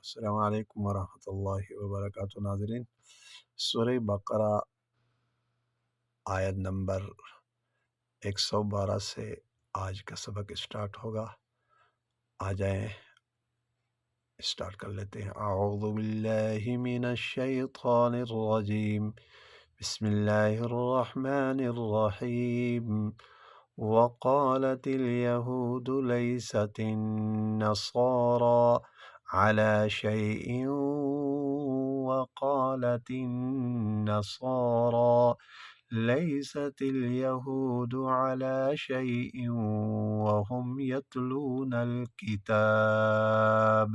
अस्सलामु अलैकुम वरहमतुल्लाहि वबरकातुहू। नाज़रीन, सूरह बकरा आयत नंबर 112 से आज का सबक स्टार्ट होगा। आ जाएं, स्टार्ट कर लेते हैं। अऊज़ु बिल्लाहि मिनश शैतानिर रजीम, बिस्मिल्लाहिर रहमानिर रहीम। वक़ालतिल यहूदु लैसतिन नसारा अला शैइन वक़ालतिन नसारा लैसतिल यहूदु अला शैइन वहुम यतलूनल किताब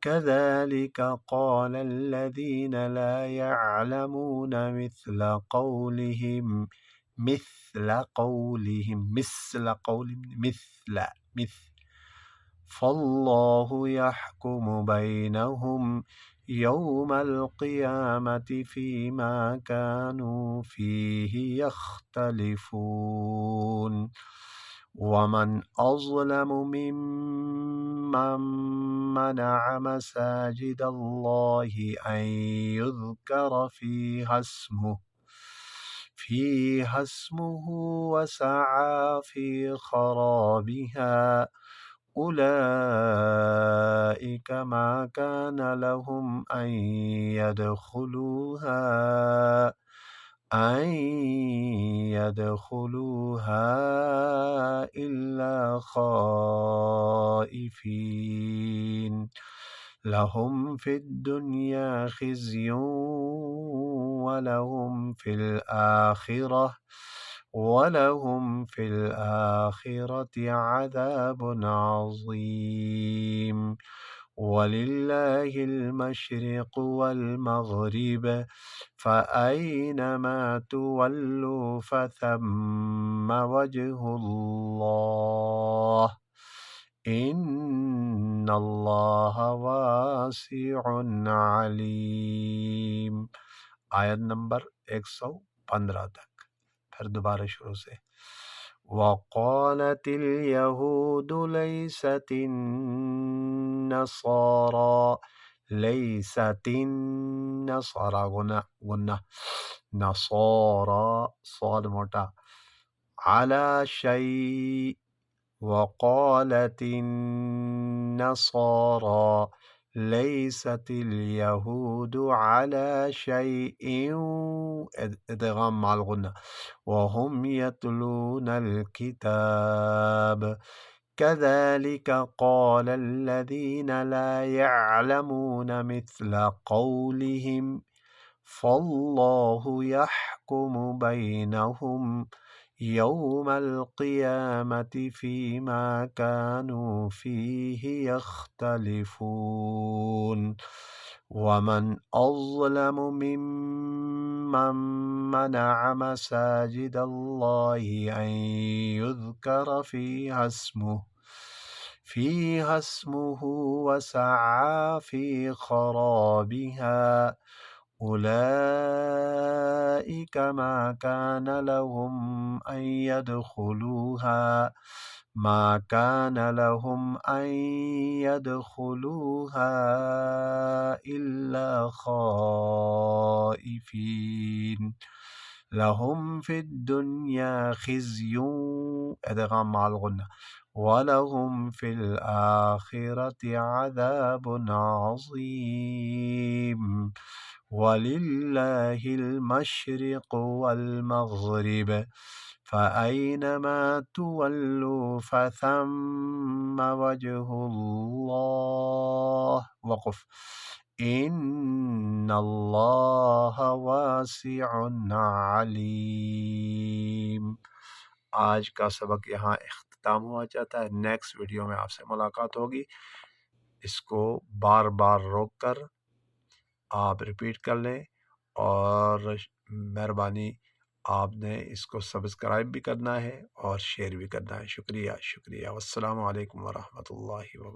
कज़ालिक क़ालल्लज़ीन ला यअलमून मिस्ल फ़ल्लाहु यहकुमु बैनहुम यौमल क़ियामति फ़ीमा कानू फ़ीहि यख्तलिफ़ून। वमन अज़लमु मिम्मन मनअ मसाजिदल्लाहि अन युज़करा फ़ीहा अस्मुहु वसअ फ़ी ख़राबिहा उलाइक मा कान लहुम अन यदखुलूहा इल्ला ख़ाइफ़ीन। लहुम फ़िद्दुन्या ख़िज़्युन वलहुम फ़िल आख़िरति अज़ाबुन अज़ीम। वलिल्लाहिल मशरिक़ु वल मग़रिब फ़अयनमा तुवल्लू फ़थम्म वजहुल्लाह इन्नल्लाह वासिउन अलीम। आयत नंबर 115 तक। फिर दोबारा शुरू से। वक़ालतिल यहूदु लैसतिन नसारा गुन्ना नसारा स्वाद मोटा अला शै वक़ालतिन नसारा लैसतिल यहूदु अला शैइन इदगाम माल गुन्ना वहुम यतलूनल किताब कज़ालिक क़ालल्लज़ीन ला यअलमून मिस्ल क़ौलिहिम फ़ल्लाहु यहकुमु बैनहुम यौमल क़ियामति फ़ीमा कानू फ़ीहि यख्तलिफ़ून। वमन अज़लमु मिम्मन मनअ मसाजिदल्लाहि अन युज़करा फ़ीहा अस्मुहु वसअ फ़ी ख़राबिहा उलाइक मा कान लहुम अन यदखुलूहा इल्ला ख़ाइफ़ीन। लहुम फ़िद्दुन्या ख़िज़्युन इदगाम माल गुन्ना वलहुम फ़िल आख़िरति अज़ाबुन अज़ीम। वलिल्लाहिल मशरिक़ु वल मग़रिब फ़अयनमा तुवल्लू फ़थम्म वजहुल्लाह वक़ुफ़ इन्नल्लाह वासिउन अलीम। आज का सबक यहाँ इख्तिताम हुआ चाहता है। नेक्स्ट वीडियो में आपसे मुलाकात होगी। इसको बार बार रोक कर आप रिपीट कर लें और मेहरबानी आपने इसको सब्सक्राइब भी करना है और शेयर भी करना है। शुक्रिया। वस्सलामु अलैकुम वरहमतुल्लाहि वबरकातुहू।